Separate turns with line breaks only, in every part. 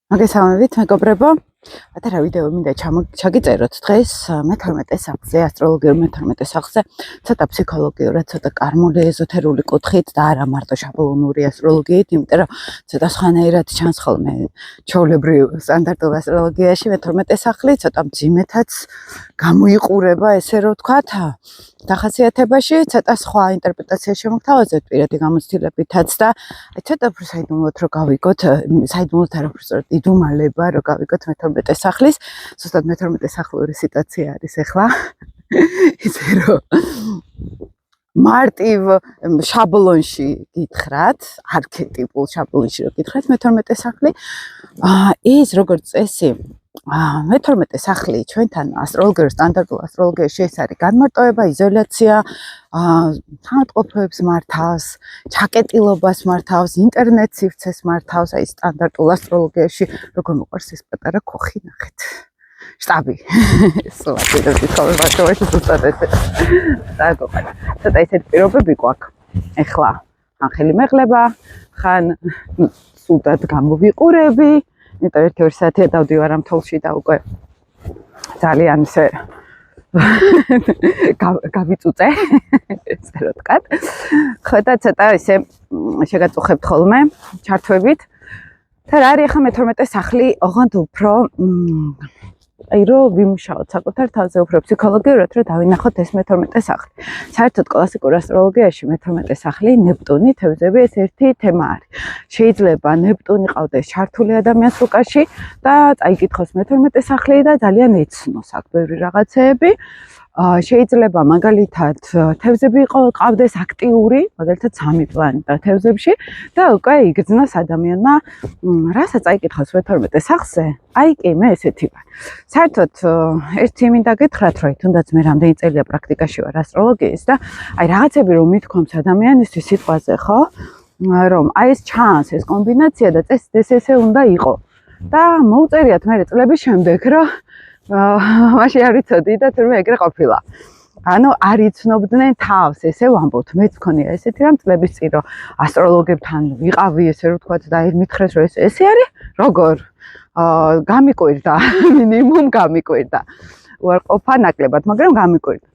მოგესალმებით, მეგობრებო. ატარა ვიდეო მინდა ჩაგიწეროთ დღეს მე-12 სახლზე, ასტროლოგიურ მე-12 სახლზე, ცოტა ფსიქოლოგიურად, ცოტა კარმული ეზოთერული კუთხით და არა მარტო შაბლონური ასტროლოგიით, იმიტომ რომ ცოტა სხვანაირად ჩანს ხოლმე ჩვეულებრივ სტანდარტულ ასტროლოგიაში მე-12 სახლი, ცოტა მძიმეთაც გამოიყურება, ესე რომ ვთქვათ, დახასიათებაში, ცოტა სხვა ინტერპრეტაცია შემოგთავაზებთ პირადი გამოცდილებითაც და ცოტა უფრო საიდუმლოდ რომ გავიგოთ, საიდუმლოდ არა უბრალოდ იდუმალება რომ გავიგოთ მე-12 სახლის, ზუსტად მე-12 სახლური სიტუაცია არის ახლა. ისე რომ მარტივ შაბლონში გითხრათ, არქეტიპულ შაბლონში რომ გითხრათ მე-12 სახლი, ის როგორც წესი მე-12 სახლი ჩვენთან ასტროლოგიურ სტანდარტულ ასტროლოგიაში ეს არის განმარტოება, იზოლაცია, თანატყოფოებს მართავს, ჩაკეტილობას მართავს, ინტერნეტ სივრცეს მართავს, აი სტანდარტულ ასტროლოგიაში როგორ მოყვარს ეს პატარა ქოხი ნახეთ. შტაბი. სულაც ვიტყოდი ბატონში ზუსტად ეს. დაგოყარ. ცოტა ისეთ პირობები გვაქვს. ეხლა ხან ხელი მეღლება, ხან სულაც გამოვიყურები. იმიტომ 1-2 საათია დავდივარ ამ თოლში და უკვე ძალიან ისე გავიწუწე, ესე რომ ვთქვათ. ხო და ცოტა ისე შეგაწუხებთ ხოლმე ჩართვებით. და რა არის ახლა მე-12 სახლი, ოღონდ უფრო აი რომ ვიმუშაოთ საკუთარ თავზე უფრო ფსიქოლოგიურად, რომ დავინახოთ ეს მე-12 სახლი. საერთოდ კლასიკურ ასტროლოგიაში მე-12 სახლი, ნეპტუნი, თევზები ეს ერთი თემა არის. შეიძლება ნეპტუნი ყავდეს ჩართული ადამიანს რუკაში და წაიკითხოს მე-12 სახლი და ძალიან ეცნოს აქ ბევრი რაღაცეები. შეიძლება მაგალითად თევზები ყავდეს აქტიური, მაგალითად 3 პლანი და თევზებში და უკვე იგრძნოს ადამიანმა რასაც აიკითხოს მე-12 სახლზე, აი კი მე ესეთი ვარ. საერთოდ ერთი მინდა გითხრათ, რომ თუნდაც მე რამდენი წელია პრაქტიკაში ვარ ასტროლოგიის და აი რაღაცები რომ მithქვამს ადამიანისთვის სიტყვაზე, ხო? რომ აი ეს ჩანს ეს კომბინაცია და წესით ესე უნდა იყოს. და მოუწერიათ მე წლების შემდეგ, რომ მაშინ არ ვიცოდი და თურმე ეგრე ყოფილა. ანუ არ იცნობდნენ თავს, ესე ვამბობთ. მეც მქონია ესეთი რამ წლების წინ, რომ ასტროლოგებთან ვიყავი, ესე რომ ვთქვათ და აი მითხრეს, რომ ესე არის, როგორ გამიკვირდა, მინიმუმ გამიკვირდა. უარყოფა ნაკლებად, მაგრამ გამიკვირდა.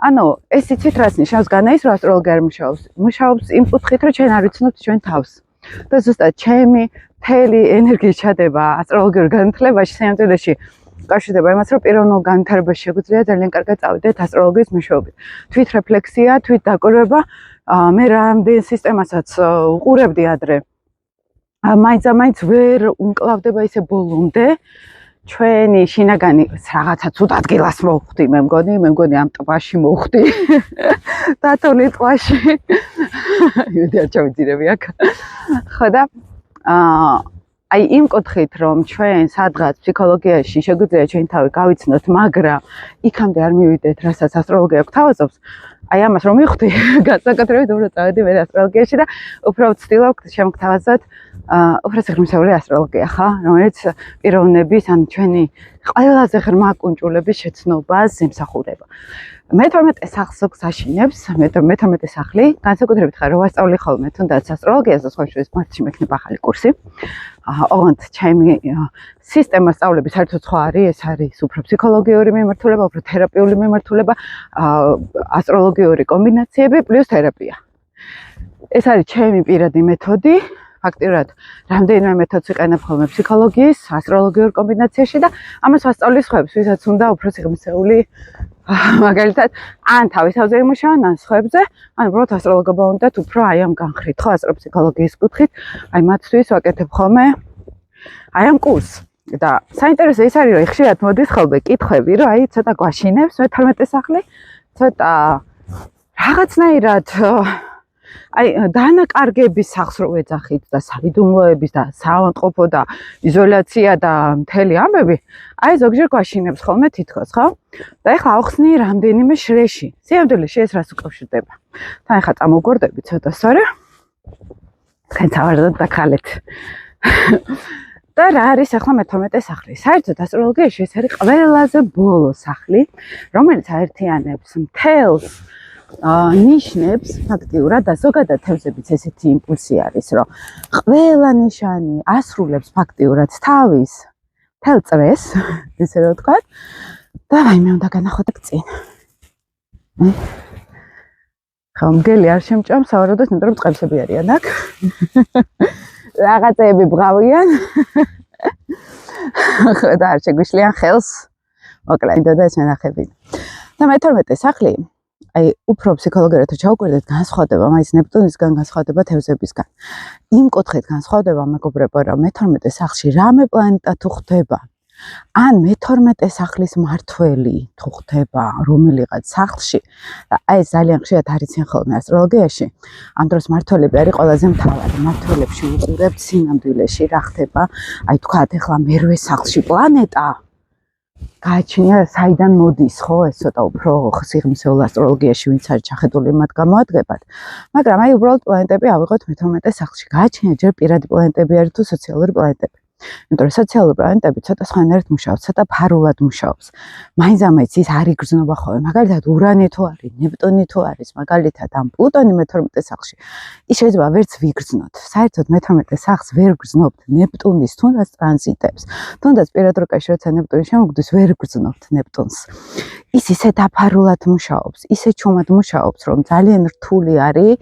ანუ ეს იცით რას ნიშნავს განაის, რომ ასტროლოგი არ მუშაობს. მუშაობს იმ კუთხით, რომ ჩვენ არ ვიცნობთ ჩვენ თავს. და ზუსტად ჩემი მთელი ენერგიის ჩადება ასტროლოგიურ განათლებაში სიამოვნებაში კავშირდება იმას, რომ პიროვნულ განვითარებაში შეგვიძლია ძალიან კარგად წავიდეთ ასტროლოგიის მეშვეობით. თვით რეფლექსია, თვით დაკვირვება, მე რამდენ სისტემასაც უყურებდი ადრე. მაინც ვერ უმკლავდება ისე ბოლომდე. ჩვენი შინაგანი რაღაცა ცუდ ადგილას მოვხვდი, მე მგონი ამ ტბაში მოვხვდი. დათოლი ტბაში. იმედი არ ჩავიძირები აქ. ხო და აი იმ კუთხით რომ ჩვენ სადღაც ფსიქოლოგიაში შეგვიძლია ჩვენ თავი გავიცნოთ, მაგრამ იქამდე არ მივიდეთ, რასაც ასტროლოგია გვთავაზობს. აი ამას რომ მივხვდი, განსაკუთრებით უფრო წავედი მე ასტროლოგიაში და უფრო ვცდილობ შემოგთავაზოთ უფრო სიღრმისეული ასტროლოგია, ხო? რომელიც პიროვნების ან ჩვენი ყველაზე ღრმა კუნჭულების შეცნობას ემსახურება. მე-12 სახლს გაშინებს, მე-12 სახლი, განსაკუთრებით ხარ რო ვასწავლი ხოლმე თუნდაც ასტროლოგიას და სხვა შორის მარტში მექნება ახალი კურსი. ოღონდ ჩემი სისტემა სწავლების საერთოდ სხვა არის, ეს არის უფრო ფსიქოლოგიური მიმართულება, უფრო თერაპიული მიმართულება, ასტროლოგიური კომბინაციები პლუს თერაპია. ეს არის ჩემი პირადი მეთოდი. ფაქტიურად რამდენიმე მეთოდს ვიყენებ ხოლმე ფსიქოლოგიის, ასტროლოგიურ კომბინაციაში და ამას ვასწავლის სხვებს, ვისაც უნდა უფრო სიღრმისეული მაგალითად ან თავის თავზე იმუშაონ, ან სხვებზე, ან უბრალოდ ასტროლოგობა უნდათ უფრო აი ამ განხრით, ხო, ასტროფსიქოლოგიის კუთხით, აი მათთვის ვაკეთებ ხოლმე აი ამ კურსს. და საინტერესო ის არის, რომ ხშირად მოდის ხოლმე კითხვები, რომ აი ცოტა გვაშინებს მე-12 სახლი, ცოტა რაღაცნაირად აი დანაკარგების სახს რო ეძახით და საიდუმლოების და საავადმყოფო და იზოლაცია და მთელი ამბები, აი ზოგჯერ გვაშინებს ხოლმე თითქოს, ხო? და ეხლა ავხსნი რამდენიმე შრეში. სიამდვილეში ეს რას უკავშირდება? თან ეხლა წამოვგვარდები ცოტა სწორე. თქვენ თავარდოთ და ხალეთ. და რა არის ახლა მე-12 სახლი? საერთოდ ასტროლოგიაში ეს არის ყველაზე ბოლო სახლი, რომელიც აერთიანებს მთელს ნიშნებს ფაქტიურად და ზოგადად თევზებიც ესეთი იმპულსი არის, რომ ყველა ნიშანი ასრულებს ფაქტიურად თავის თელ წრეს, ესე რომ ვთქვათ. და ვაიმე უნდა განახოთ წინ. ხო, მგელი არ შემჭამ სავარაუდოდ, იმიტომ რომ წყებსები არიან აქ. რაღაცეები ბღავიან. და არ შეგვიშლიან ხელს. მოკლედ, და ეს მენახები. და მე-12 სახლი, აი, უფრო ფსიქოლოგიურად ჩავკვირდეთ, განსხვავდება მაინც ნეპტუნისგან, განსხვავდება თევზებისგან. იმ კუთხით განსხვავდება, მეგობრებო, რომ მე-12 სახლში რამე პლანეტა თუ ხდება, ან მე-12 სახლის მართველი თუ ხდება რომელიღაც სახლში, და აი ეს ძალიან ხშირად არიციან ხოლმე ასტროლოგიაში, ამ დროს მართველები არის ყველაზე მთავარი. მართველებში უყურებთ სინამდვილეში რა ხდება, აი თქვათ ახლა მერვე სახლში პლანეტა გააჩნია საიდან მოდის, ხო, ეს ცოტა უფრო სიღრმისეულ ასტროლოგიაში ვინც არის ჩახედული მათ გამოადგებათ. მაგრამ აი უბრალოდ პლანეტები ავიღოთ მე-12 სახლში. გააჩნია ჯერ პირადი პლანეტები არის თუ სოციალური პლანეტები. იმიტომ რომ სოციალური პლანეტები ცოტა სხვანაირად მუშაობს, ცოტა ფარულად მუშაობს. მაინც-ამაინც ის არ იგრძნობა ხოლმე. მაგალითად ურანი თუ არის, ნეპტუნი თუ არის, მაგალითად ამ პლუტონი მე-12 სახლში. ის შეიძლება ვერც ვიგრძნოთ. საერთოდ მე-12 სახლს ვერ გრძნობთ ნეპტუნის თუნდაც ტრანზიტებს. თუნდაც პირად როკაში როცა ნეპტუნი შემოგვდის, ვერ გრძნობთ ნეპტუნს. ის ისე დაფარულად მუშაობს, ისე ჩუმად მუშაობს, რომ ძალიან რთული არის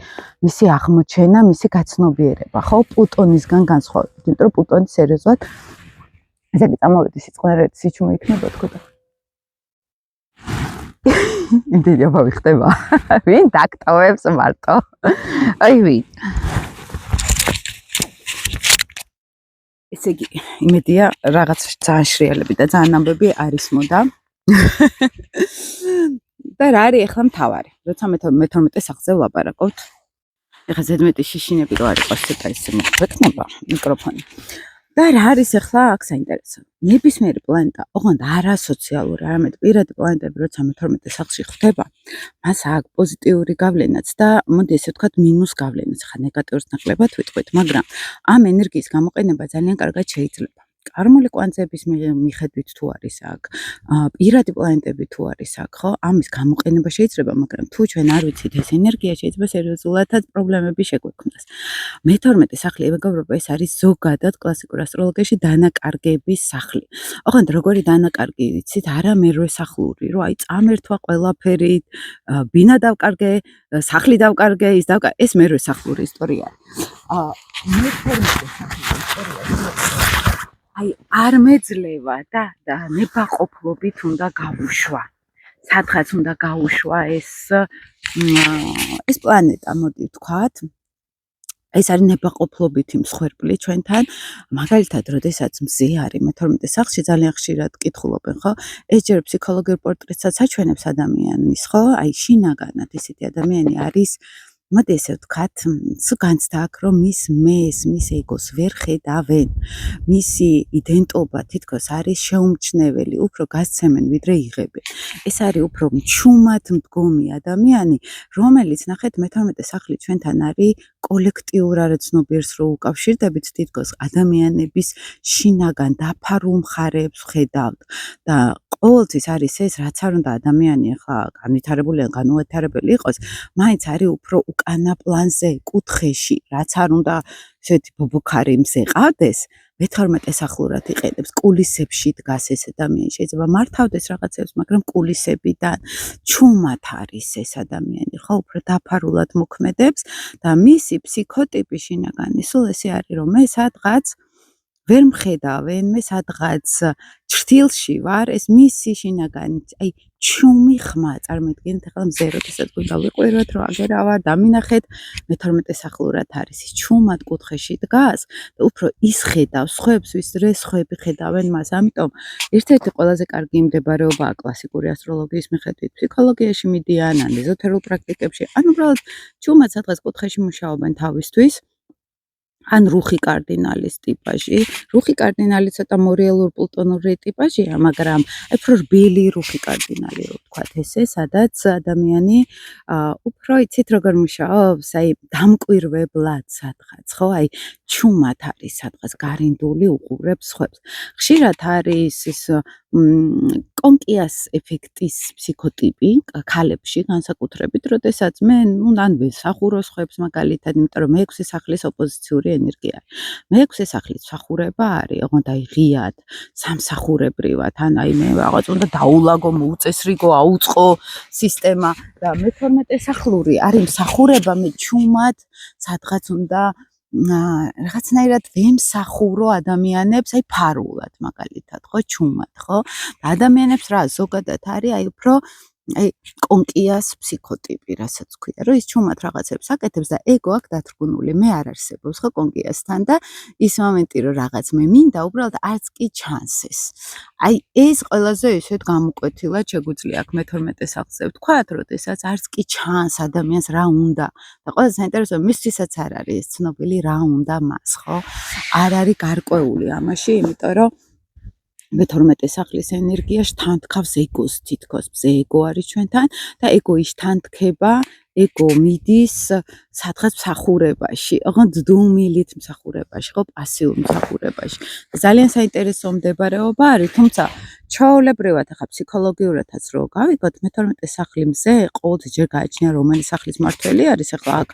მისი აღმოჩენა, მისი გაცნობიერება, ხო, პლუტონისგან განსხვავებით. იმიტომ რომ პლუტონი სერიოზულად ესე კი წამოვედი სიწყნარეთ სიჩუმე იქნება თქო და იმდენი აბავი ხდება. ვინ დაკტავებს მარტო? აი ვინ? ესე იგი, იმედია რაღაც ძალიან შრიალები და ძალიან ამბები არის მოდა. და რა არის ახლა მთავარი? როცა მე-12 სახლზე ვლაპარაკობთ. ეხლა ზედმეტი შიშინები რო არ იყოს ცოტა ისე მოგვექნება მიკროფონი. და რა არის ახლა აქ საინტერესო? ნებისმიერი პლანეტა, ოღონდ არა სოციალური, არამედ პირადი პლანეტები, როცა მე-12 სახლში ხდება, მას აქვს პოზიტიური გავლენაც და მოდი ესე ვთქვათ მინუს გავლენაც. ხა ნეგატიურს ნაკლებად ვიტყვით, მაგრამ ამ ენერგიის გამოყენება ძალიან კარგად შეიძლება. კარმული კვანძების მიხედვით თუ არის აქ, პირადი პლანეტები თუ არის აქ, ხო? ამის გამოყენება შეიძლება, მაგრამ თუ ჩვენ არ ვიცით ეს ენერგია, შეიძლება სერიოზულადაც პრობლემები შეგვექმნას. მე-12 სახლი, მეგობრებო, ეს არის ზოგადად კლასიკურ ასტროლოგიაში დანაკარგების სახლი. ოღონდ როგორი დანაკარგი იცით, არა მერვე სახლური, რომ აი წამერთვა ყველაფერი, ბინა დავკარგე, სახლი დავკარგე, ის დავკარგე, ეს მერვე სახლური ისტორია არის. მე-12 სახლის ისტორია აი არ მეძლევა და ნებაყოფლობით უნდა გავუშვა. სადღაც უნდა გავუშვა ეს პლანეტა, მოდი ვთქვათ. ეს არის ნებაყოფლობითი მსხვერპლი ჩვენთან. მაგალითად, როდესაც მზე არის მე-12 სახლში ძალიან ხშირად კითხულობენ, ხო? ეს ჯერ ფსიქოლოგიურ პორტრეტსაც აჩვენებს ადამიანის, ხო? აი შინაგანად ესეთი ადამიანი არის მოდი ესე ვთქვათ, სულ განცდა აქ, რომ მის ეგოს ვერ ხედავენ. მისი იდენტობა თითქოს არის შეუმჩნეველი, უფრო გასცემენ, ვიდრე იღებენ. ეს არის უფრო მჩუმად მდგომი ადამიანი, რომელიც ნახეთ მე-12 სახლი ჩვენთან არის კოლექტიურ არაცნობიერს რო უკავშირდებით, თითქოს ადამიანების შინაგან დაფარულ მხარეებს ხედავთ და ყოველთვის არის ეს, რაც არ უნდა ადამიანი ახლა განვითარებული ან განუვითარებელი იყოს, მაინც არის უფრო უკანა პლანზე, კუთხეში, რაც არ უნდა ესეთი ბობოქარი მზე ყავდეს, მე-12 სახლურად იყენებს, კულისებში დგას ეს ადამიანი, შეიძლება მართავდეს რაღაცებს, მაგრამ კულისებიდან ჩუმად არის ეს ადამიანი, ხო, უფრო დაფარულად მოქმედებს და მისი ფსიქოტიპი შინაგანი სულ ესე არის, რომ მე სადღაც ვერ მხედავენ, მე სადღაც ჭრილში ვარ, ეს მისი შინაგანი, აი ჩუმი ხმა წარმოიდგინეთ, ახლა მზე როდესაც გვინდა ვიყვიროთ, რომ აგერა ვარ, დამინახეთ, მე-12 სახლურად არის, ის ჩუმად კუთხეში დგას და უფრო ის ხედავს სხვებს, ვისდრე სხვები ხედავენ მას, ამიტომ ერთ-ერთი ყველაზე კარგი მდებარეობაა კლასიკური ასტროლოგიის მიხედვით, ფსიქოლოგიაში მიდიან, ან ეზოთერულ პრაქტიკებში, ან უბრალოდ ჩუმად სადღაც კუთხეში მუშაობენ თავისთვის. ან რუხი კარდინალის ტიპაჟი. რუხი კარდინალი ცოტა მორიელურ პლუტონური ტიპაჟია, მაგრამ აი უფრო რბილი რუხი კარდინალი რო ვთქვათ ესე, სადაც ადამიანი უფრო იცით როგორ მუშაობს, აი დამკვირვებლად სადღაც, ხო? აი ჩუმად არის სადღაც გარინდული უყურებს სხვებს. ხშირად არის ის კონკიას ეფექტის ფსიქოტიპი ქალებში განსაკუთრებით, როდესაც მე ან ვესახუროს ხვებს მაგალითად, იმიტომ რომ მეექვსე სახლის ოპოზიციური ენერგია არის. მეექვსე სახლის მსახურება არის, ოღონდ აი ღიად, სამსახურებრივად, ან აი მე რაღაც უნდა დაულაგო, მოუწესრიგო, აუწყო სისტემა და მე-12 სახლური არის მსახურება მე ჩუმად, სადღაც უნდა რაღაცნაირად ვემსახურო ადამიანებს, აი ფარულად მაგალითად, ხო, ჩუმად, ხო? ადამიანებს რა ზოგადად არის, აი უფრო აი კონკიას ფსიქოტიპი, რასაც ქვია, რომ ის ჩუმად რაღაცებს აკეთებს და ეგო აქ დათრგუნული, მე არ არსებობს, ხო, კონკიასთან და ის მომენტი, რომ რაღაც მე მინდა, უბრალოდ არც კი ჩანს ეს. აი ეს ყველაზე ისეთ გამოკვეთილად შეგვიძლია აქ მე-12 სახლზე ვთქვათ, როდესაც არც კი ჩანს ადამიანს რა უნდა და ყველაზე საინტერესო მისთვისაც არ არის ეს ცნობილი რა უნდა მას, ხო? არ არის გარკვეული ამაში, იმიტომ რომ მე-12 სახლის ენერგიაში თანთქავს ეგოს თითქოს, ეგო არის ჩვენთან და ეგო ის თანთქება, ეგო მიდის სადღაც მსახურებაში, ოღონდ დუმილით მსახურებაში, ხო, პასიურ მსახურებაში. ძალიან საინტერესო მდებარეობა არის, თუმცა ჩვეულებრივად ახლა ფსიქოლოგიურადაც რო გავიგოთ, მე-12 სახლის მზე ყოველთვის ჯერ გააჩნია რომელი სახლის მმართველი არის, ახლა აქ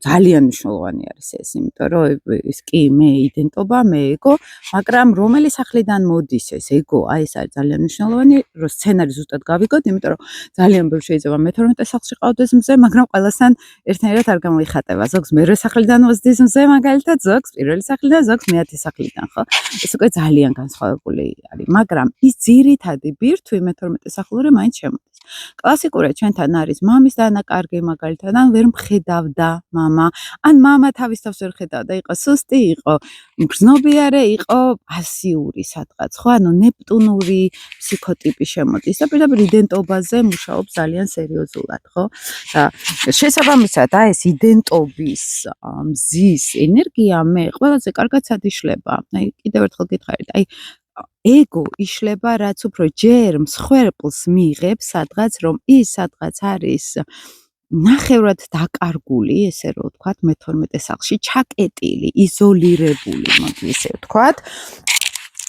ძალიან მნიშვნელოვანი არის ეს, იმიტომ რომ ის კი მე იდენტობა, მე ეგო, მაგრამ რომელი სახლიდან მოდის ეს ეგო, აი ეს არის ძალიან მნიშვნელოვანი, რომ სცენარი ზუსტად გავიგოთ, იმიტომ რომ ძალიან ბევრი შეიძლება მე-12 სახლში ყავდეს მზე, მაგრამ ყველასთან ერთნაირად არ გამოიხატება. ზოგს მერვე სახლიდან მოსდის მზე, მაგალითად, ზოგს პირველი სახლიდან, ზოგს მეათე სახლიდან, ხო? ეს უკვე ძალიან განსხვავებული არის, მაგრამ ის ძირითადი ბირთვი მე-12 სახლური მაინც შემოდის. კლასიკურად ჩვენთან არის მამის დანაკარგი, მაგალითად, ან ვერ მხედავდა მამა, ან მამა თავის თავს ვერ ხედავდა, იყო სუსტი, იყო გრძნობიარე, იყო პასიური სადღაც, ხო? ანუ ნეპტუნური ფსიქოტიპი შემოდის და პირდაპირ იდენტობაზე მუშაობს ძალიან სერიოზულად, ხო? და შესაბამისად, აი ეს იდენტობის მზის ენერგია მე ყველაზე კარგად სადიშლება. აი კიდევ ერთხელ გითხარით, აი ეგო იშლება, რაც უფრო ჯერ მსხვერპლს მიიღებს სადღაც, რომ ის სადღაც არის ნახევრად დაკარგული, ესე რომ ვთქვათ, მე-12 სახლში ჩაკეტილი, იზოლირებული, მოდი ესე ვთქვათ.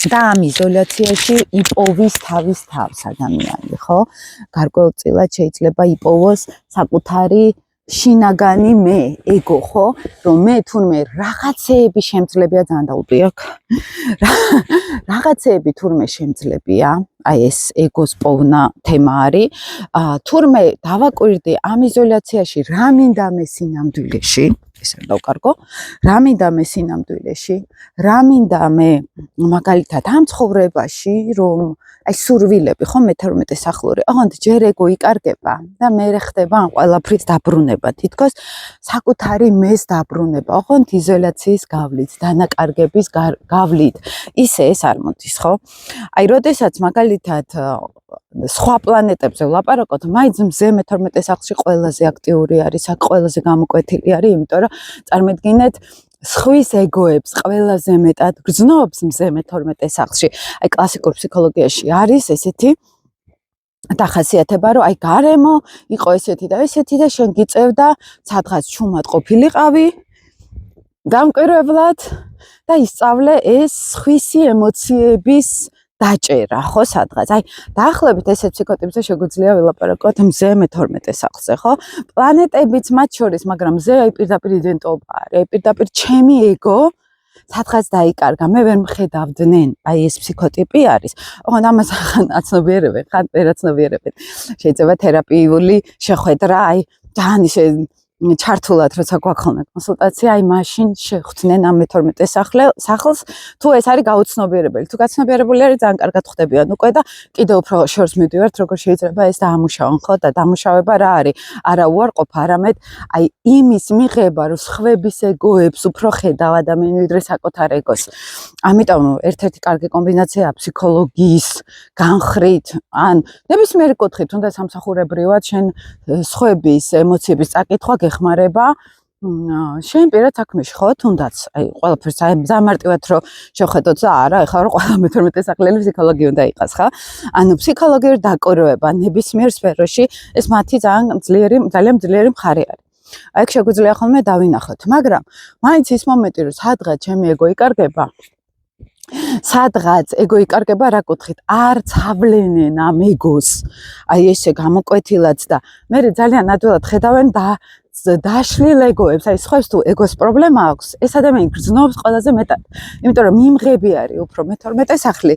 და ამ იზოლაციაში იპოვის თავის თავს ადამიანი, ხო? გარკვეულწილად შეიძლება იპოვოს საკუთარი შინაგანი მე, ეგო, ხო? რომ მე თურმე რაღაცეები შემძლებია ძალიან დაუპირა. რაღაცეები თურმე შემძლებია, აი ეს ეგოს პოვნა თემა არის. თურმე დავაკვირდი ამ იზოლაციაში რა მინდა მე სინამდვილეში, ეს არ დავკარგო, რა მინდა მე სინამდვილეში, რა მინდა მე მაგალითად ამ ცხოვრებაში, რომ აი სურვილები, ხო, მე-12 სახლური, ოღონდ ჯერ ეგო იკარგება და მე ხდება ამ ყველაფრის დაბრუნება, თითქოს საკუთარი მეს დაბრუნება, ოღონდ იზოლაციის გავლით, დანაკარგების გავლით. ისე ეს არ მოდის, ხო? აი, როდესაც მაგალითად სხვა პლანეტებზე ვლაპარაკოთ, მაინც მზე მე-12 სახლში ყველაზე აქტიური არის, აქ ყველაზე გამოკვეთილი არის, იმიტომ რომ წარმოიდგინეთ სხვის ეგოებს ყველაზე მეტად გრძნობს მზე მე-12 სახლში. აი კლასიკურ ფსიქოლოგიაში არის ესეთი დახასიათება, რომ აი გარემო იყო ესეთი და ესეთი და შენ გიწევდა სადღაც ჩუმად ყოფილიყავი დამკვირვებლად და ისწავლე ეს სხვისი ემოციების დაჭერა, ხო, სადღაც. აი, დაახლოებით ესეთ ფსიქოტიპზე შეგვიძლია ვილაპარაკოთ მზე მე-12 სახლზე, ხო? პლანეტებიც მათ შორის, მაგრამ მზე აი პირდაპირ იდენტობა არის, აი პირდაპირ ჩემი ეგო სადღაც დაიკარგა, მე ვერ მხედავდნენ, აი ეს ფსიქოტიპი არის. ოღონდ ამას ხან აცნობიერებენ, ხან ვერ აცნობიერებენ. შეიძლება თერაპიული შეხვედრა, აი ძალიან ისე ჩართულად როცა გვაქვს ხოლმე კონსულტაცია, აი მაშინ შეხვდნენ ამ მე-12 სახლს, თუ ეს არის გაუცნობიერებელი. თუ გაცნობიერებული არის, ძალიან კარგად ხდებიან უკვე და კიდევ უფრო შორს მივდივართ, როგორ შეიძლება ეს დაამუშავონ, ხო? და დამუშავება რა არის? არა უარყოფა, არამედ აი იმის მიღება, რომ სხვების ეგოებს უფრო ხედავ ადამიანი ვიდრე საკუთარ ეგოს. ამიტომ ერთ-ერთი კარგი კომბინაციაა ფსიქოლოგიის განხრით, ან ნებისმიერი კუთხით, თუნდაც სამსახურებრივად შენ სხვების ემოციების წაკითხვა გეხმარება შენ პირად საქმეში, ხო, თუნდაც აი ყველაფერს ზამარტივად რომ შევხედოთ და არა, ეხლა რომ ყველა მე-12 სახლელი ფსიქოლოგი უნდა იყოს, ხო? ანუ ფსიქოლოგიური დაკვირვება ნებისმიერ სფეროში ეს მათი ძალიან ძლიერი მხარე არის. აი, შეგვიძლია ხოლმე დავინახოთ, მაგრამ მაინც ის მომენტი, რომ სადღაც ჩემი ეგო იკარგება, სადღაც ეგო იკარგება რა კუთხით არ ცავლენენ ამ ეგოს აი ესე გამოკვეთილად და მე ძალიან ადვილად ხედავენ და დაშლილ ეგოებს აი სხვებს თუ ეგოს პრობლემა აქვს ეს ადამიანი გრძნობს ყველაზე მეტად იმიტომ რომ მიმღები არის უფრო მე-12 სახლი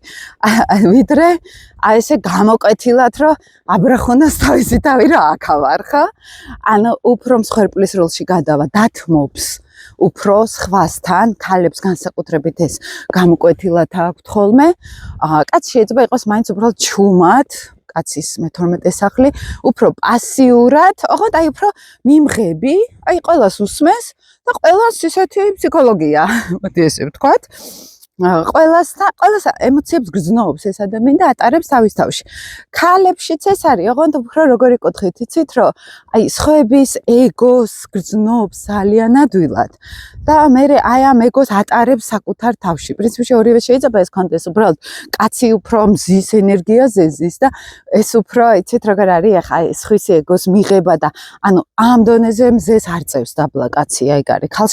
ვიდრე აი ესე გამოკვეთილად რომ აბრახონას თავისი თავი რა აქავარ ხო ანუ უფრო მსხვერპლის როლში გადავა დათმობს უფრო სხვასთან ქალებს განსაკუთრებით ეს გამოკვეთილად აქვთ ხოლმე კაცი შეიძლება იყოს მაინც უბრალოდ ჩუმად კაცის მე-12 სახლი უფრო პასიურად ოღონდ აი უფრო მიმღები აი ყველას უსმეს და ყველას ისეთი ფსიქოლოგია მოდი ესე ვთქვათ ყველას ემოციებს გრძნობს ეს ადამიანი და ატარებს თავის თავში. ქალებშიც ეს არის, ოღონდ უფრო როგორი კუთხით, იცით რომ აი სხვების ეგოს გრძნობს ძალიან ადვილად და მე აი ამ ეგოს ატარებს საკუთარ თავში. პრინციპში ორივე შეიძლება ეს კონდეს, უბრალოდ კაცი უფრო მზის ენერგიაზე ზის და ეს უფრო იცით როგორ არის ახლა ეს ხვის ეგოს მიღება და ანუ ამ დონეზე მზეს არ წევს დაბლა კაცი აი გარი. ქალ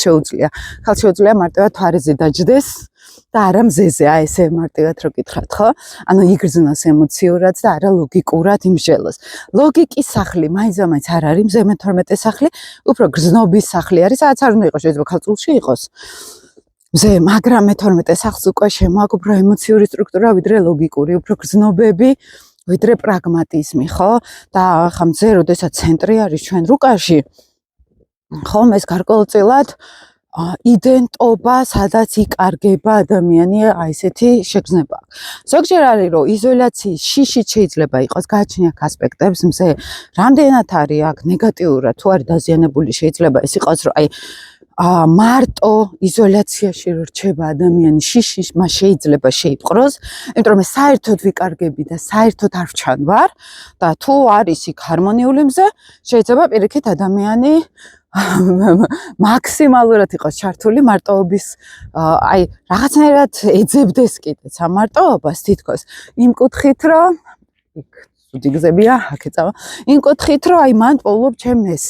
შეუძლია მარტივად თვარეზე დაჯდეს. და არა მზეზე, აი ესე მარტივად რო გითხრათ, ხო? ანუ იგრძნოს ემოციურად და არა ლოგიკურად იმსჯელოს. ლოგიკის სახლი მაინც არ არის მზე მე-12 სახლი, უფრო გრძნობის სახლი არის, სადაც არ უნდა იყოს, შეიძლება ქალწულში იყოს. მზე, მაგრამ მე-12 სახლს უკვე შემოაქვს უფრო ემოციური სტრუქტურა, ვიდრე ლოგიკური, უფრო გრძნობები, ვიდრე პრაგმატიზმი, ხო? და ახლა მზე, როდესაც ცენტრი არის ჩვენ რუკაში, ხომ ეს გარკვეულწილად იდენტობა, სადაც იკარგება ადამიანი აი ესეთი შეგრძნება. ზოგჯერ არის რომ იზოლაციის შიშით შეიძლება იყოს გააჩნია ასპექტებს მზე რამდენად არის აქ ნეგატიურად თუ არის დაზიანებული შეიძლება ეს იყოს რომ აი მარტო იზოლაციაში რჩება ადამიანი შიშის მას შეიძლება შეიპყროს იმიტომ რომ საერთოდ ვიკარგები და საერთოდ არ ვჩანვარ და თუ არის იქ ჰარმონიული მზე შეიძლება პირიქით ადამიანი მაქსიმალურად იყოს ჩართული მარტოობის აი რაღაცნაირად ეძებდეს კიდეც ამ მარტოობას თითქოს იმ კუთხით რომ იქ ცუდი გზებია აქ ეწავა იმ კუთხით რომ აი მან პოულობ ჩემს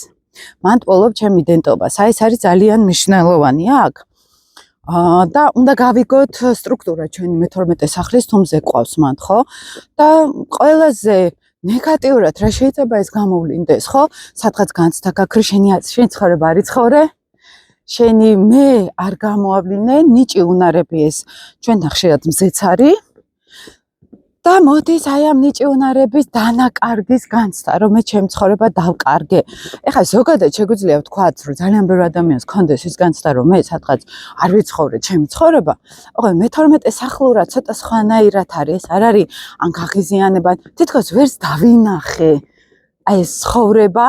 მან პოულობ ჩემ იდენტობას აი ეს არის ძალიან მნიშვნელოვანი აქ და უნდა გავიგოთ სტრუქტურა ჩვენი მე-12 სახლის თუმზე ყავს მან ხო და ყველაზე ნეგატიურად რა შეიძლება ეს გამოვლინდეს ხო? სადღაც განცდა გაქრე შენი ცხოვრება არ იცხოვრე? შენი მე არ გამოავლინე, ნიჭი უნარები ეს ჩვენთან ხშირად მზეც არის. და მოდის აი ამ ნიჭი უნარების დანაკარგის განცდა, რომ მე ჩემი ცხოვრება დავკარგე. ეხლა ზოგადად შეგვიძლია ვთქვათ, რომ ძალიან ბევრი ადამიანს კონდეს ის განცდა, რომ მე სადღაც არ ვიცხოვრე ჩემი ცხოვრება. ოღონდ მე-12 სახლურად ცოტა სხვანაირად არის, არ არის ან გაღიზიანება, თითქოს ვერც დავინახე. აი ეს ცხოვრება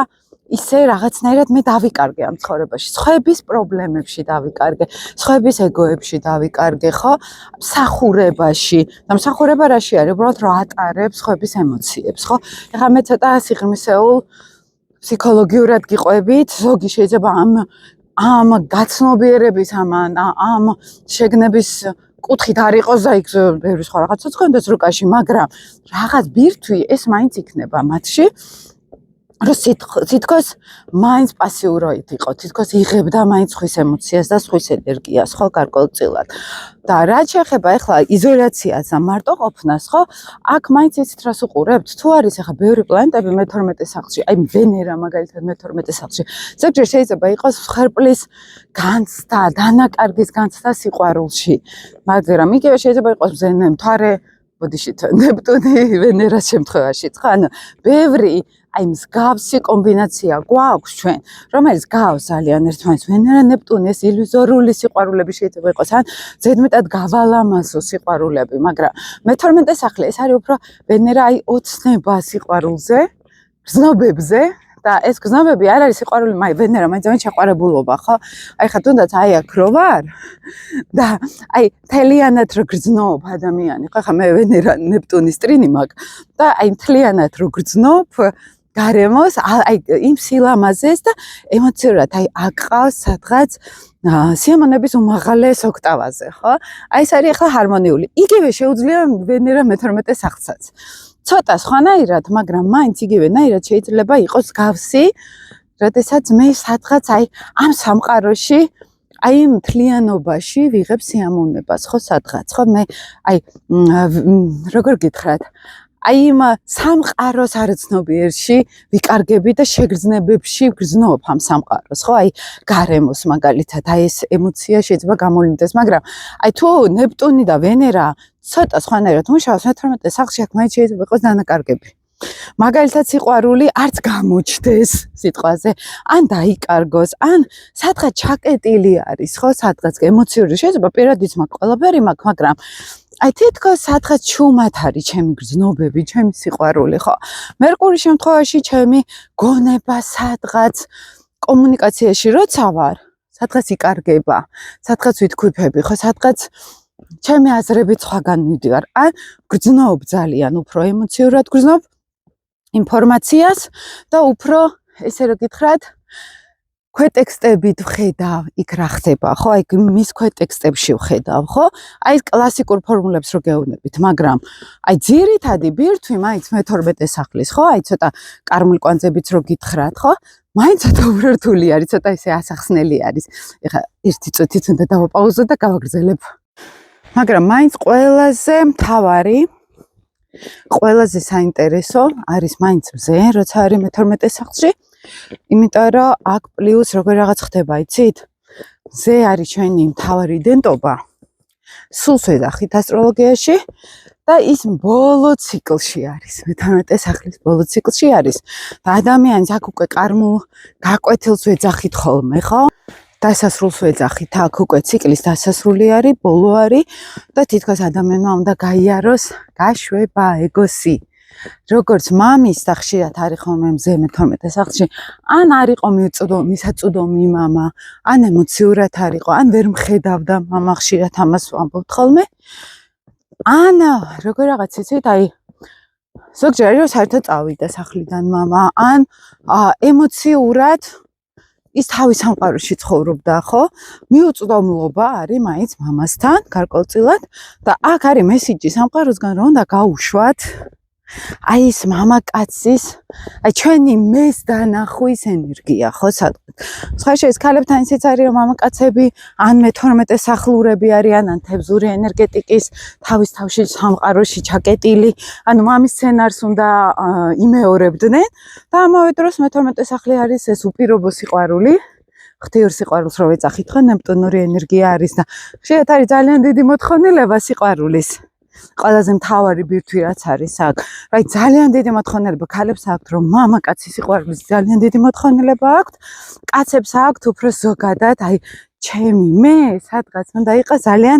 ისე რაღაცნაირად მე დავიკარგე ამ ცხოვრებაში, სხვების პრობლემებში დავიკარგე, სხვების ეგოებში დავიკარგე, ხო? მსახურებაში. და მსახურება რაში არის? უბრალოდ რა ატარებს სხვების ემოციებს, ხო? ეხლა მე ცოტა სიღრმისეულ ფსიქოლოგიურად გიყვებით, ზოგი შეიძლება ამ გაცნობიერების ამ შეგნების კუთხით არ იყოს და იქ ბევრი სხვა რაღაცაც კონდეს რუკაში, მაგრამ რაღაც ბირთვი ეს მაინც იქნება მათში. რომ თითქოს მაინც პასიურად იყო, თითქოს იღებდა მაინც ხვის ემოციას და ხვის ენერგიას, ხო, გარკვეულწილად. და რა შეეხება ახლა იზოლაციას და მარტო ყოფნას, ხო? აქ მაინც იცით რას უყურებთ? თუ არის ახლა ბევრი პლანეტები მე-12 სახლში, აი ვენერა მაგალითად მე-12 სახლში. ზოგჯერ შეიძლება იყოს მსხვერპლის განცდა, დანაკარგის განცდა სიყვარულში. მაგრამ იგივე შეიძლება იყოს მთვარე, ბოდიშით ნეპტუნი, ვენერას შემთხვევაშიც, ხო? ანუ ბევრი აი მსგავსი კომბინაცია გვაქვს ჩვენ, რომელიც გავს ძალიან ერთმანეთს. ვენერა, ნეპტუნი, ეს ილუზორული სიყვარულები შეიძლება იყოს, ან ზედმეტად გავალამაზო სიყვარულები, მაგრამ მე-12 სახლი ეს არის უფრო ვენერა აი ოცნება სიყვარულზე, გრძნობებზე და ეს გრძნობები არ არის სიყვარული, მაი ვენერა მაინც შეყვარებულობა, ხო? აი ხა თუნდაც აი აქ რო ვარ და აი თლიანად რო გრძნობ ადამიანი, ხო? ხა მე ვენერა, ნეპტუნის ტრინი მაქვს და აი თლიანად რო გრძნობ გარემოს აი იმ სილამაზეს და ემოციურად აი აკყავს სადღაც სიამოვნების უმაღალეს ოქტავაზე, ხო? აი ეს არის ახლა ჰარმონიული. იგივე შეუძლია ვენერა მე-12 სახლსაც. ცოტა სხვანაირად, მაგრამ მაინც იგივენაირად შეიძლება იყოს გავსი, როდესაც მე სადღაც აი ამ სამყაროში აი მთლიანობაში ვიღებ სიამოვნებას, ხო, სადღაც, ხო, მე აი როგორ გითხრათ, აი იმ სამყაროს არაცნობიერში ვიკარგები და შეგრძნებებში ვგრძნობ ამ სამყაროს, ხო, აი გარემოს მაგალითად, აი ეს ემოცია შეიძლება გამოვლინდეს, მაგრამ აი თუ ნეპტუნი და ვენერა ცოტა სხვანაირად მუშაობს, მე-12 სახლში აქ მაინც შეიძლება იყოს დანაკარგები. მაგალითად სიყვარული არც გამოჩდეს სიტყვაზე, ან დაიკარგოს, ან სადღაც ჩაკეტილი არის, ხო, სადღაც ემოციური შეიძლება პირადიც მაქვს, ყველაფერი მაქვს, მაგრამ აი თითქოს სადღაც ჩუმად არის ჩემი გრძნობები, ჩემი სიყვარული, ხო? მერკურის შემთხვევაში ჩემი გონება სადღაც კომუნიკაციაში როცა ვარ, სადღაც იკარგება, სადღაც ვითქვიფები, ხო, სადღაც ჩემი აზრებით სხვაგან მივდივარ, ან გრძნობ ძალიან, უფრო ემოციურად გრძნობ ინფორმაციას და უფრო ესე რომ გითხრათ ქვეტექსტებით ვხედავ იქ რა ხდება, ხო? აი მის ქვეტექსტებში ვხედავ, ხო? აი კლასიკურ ფორმულებს რო გეუბნებით, მაგრამ აი ძირითადი ბირთვი მაინც მე-12 სახლის, ხო? აი ცოტა კარმული კვანძებით რო გითხრათ, ხო? მაინც ცოტა ურთული არის, ცოტა ესე ასახსნელი არის. ეხლა ერთი წუთით უნდა დავაპაუზო და გავაგრძელებ. მაგრამ მაინც ყველაზე მთავარი, ყველაზე საინტერესო არის მაინც მზე, როცა არის მე-12 სახლში. იმიტომ რომ აქ პლუს როგორ რაღაც ხდება, იცით? მზე არის ჩვენი მთავარი იდენტობა. სულს ვეძახით ასტროლოგიაში და ის ბოლო ციკლში არის. მე-12 სახლის ბოლო ციკლში არის. და ადამიანს აქ უკვე კარმულ გაკვეთილს ვეძახით ხოლმე, ხო? დასასრულს ვეძახით, აქ უკვე ციკლის დასასრული არის, ბოლო არის და თითქოს ადამიანმა უნდა გაიაროს გაშვება ეგოსი. როგორც მამის და ხშირად არის ხოლმე მზე მე-12 სახლში, ან არისო მისაწვდომი მამა, ან ემოციურად არისო, ან ვერ მხედავდა მამა, ხშირად ამას ვამბობთ ხოლმე. ან როგორ რაღაც იცით, აი ზოგჯერ არის რომ საერთოდ წავიდა სახლიდან მამა, ან ემოციურად ის თავის სამყაროში ცხოვრობდა, ხო? მიუწვდომლობა არის მაინც მამასთან გარკვეულწილად და აქ არის მესიჯი სამყაროსგან, რომ უნდა გაუშვათ აი ეს მამაკაცის, აი ჩვენი მეს დანახვის ენერგია, ხო, სადღაც. სხვა შეიძლება ქალებთან ისიც არის, რომ მამაკაცები ან მე-12 სახლურები არიან, ან თევზური ენერგეტიკის თავის თავში სამყაროში ჩაკეტილი, ანუ მამის სცენარს უნდა იმეორებდნენ და ამავე დროს მე-12 სახლი არის ეს უპირობო სიყვარული. ღვთიურ სიყვარულს რო ვეძახით, ხო, ნეპტუნური ენერგია არის და ხშირად არის ძალიან დიდი მოთხოვნილება სიყვარულის. ყველაზე მთავარი ბირთვი რაც არის აქ. აი ძალიან დიდი მოთხოვნილება ქალებს აქვთ, რომ მამაკაცის სიყვარულის ძალიან დიდი მოთხოვნილება აქვთ. კაცებს აქვთ უფრო ზოგადად, აი ჩემი მე სადღაც უნდა იყოს ძალიან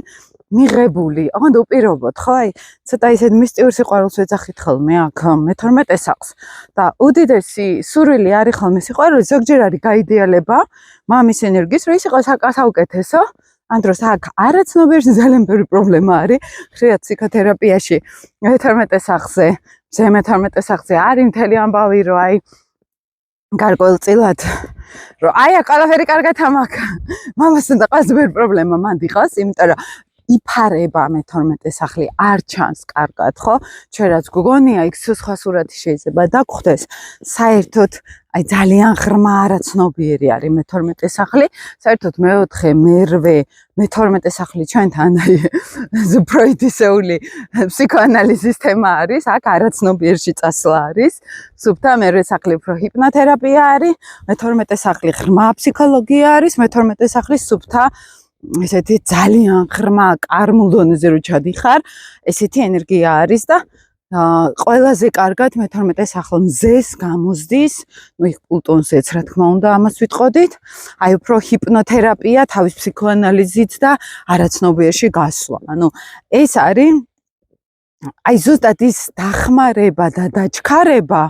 მიღებული. ოღონდ უპირობოდ, ხო? აი ცოტა ისეთ მისტიურ სიყვარულს ვეძახით ხოლმე აქ მე-12 სახლს. და უდიდესი სურვილი არის ხოლმე სიყვარული, ზოგჯერ არის გაიდეალება მამის ენერგიის, რომ ის იყოს საუკეთესო. ამ დროს აქ არაცნობიერში ძალიან ბევრი პრობლემა არის. ხშირად ფსიქოთერაპიაში მე-12 სახლზე, მე-12 სახლზე არის მთელი ამბავი, რომ აი გარკვეულწილად რომ აი აქ ყველაფერი კარგად ამაქვს. მამასთან და ყველაზე ბევრი პრობლემა მანდ იყოს, იმიტომ რომ იფარება მე-12 სახლი არ ჩანს კარგად, ხო? ჩვენ რაც გგონია, იქ სხვა სურათი შეიძლება დაგხვდეს. საერთოდ აი ძალიან ღრმა არაცნობიერი არის მე-12 სახლი. საერთოდ მე-4, მე-8, მე-12 სახლი ჩვენთან აი ფროიდისეული ფსიქოანალიზის თემა არის. აქ არაცნობიერში წასვლა არის. სუფთა მე-8 სახლი უფრო ჰიპნოთერაპია არის. მე-12 სახლი ღრმა ფსიქოლოგია არის. მე-12 სახლი სუფთა ესეთი ძალიან ღრმა კარმულ დონეზე რო ჩადიხარ, ესეთი ენერგია არის და ყველაზე კარგად მე-12 სახლ მზეს გამოსდის, ну იქ პლუტონზეც რა თქმა უნდა ამას ვიტყოდით, აი უფრო ჰიპნოთერაპია, თავის ფსიქოანალიზით და არაცნობიერში გასვლა. ანუ ეს არის აი ზუსტად ის დახმარება და დაჩქარება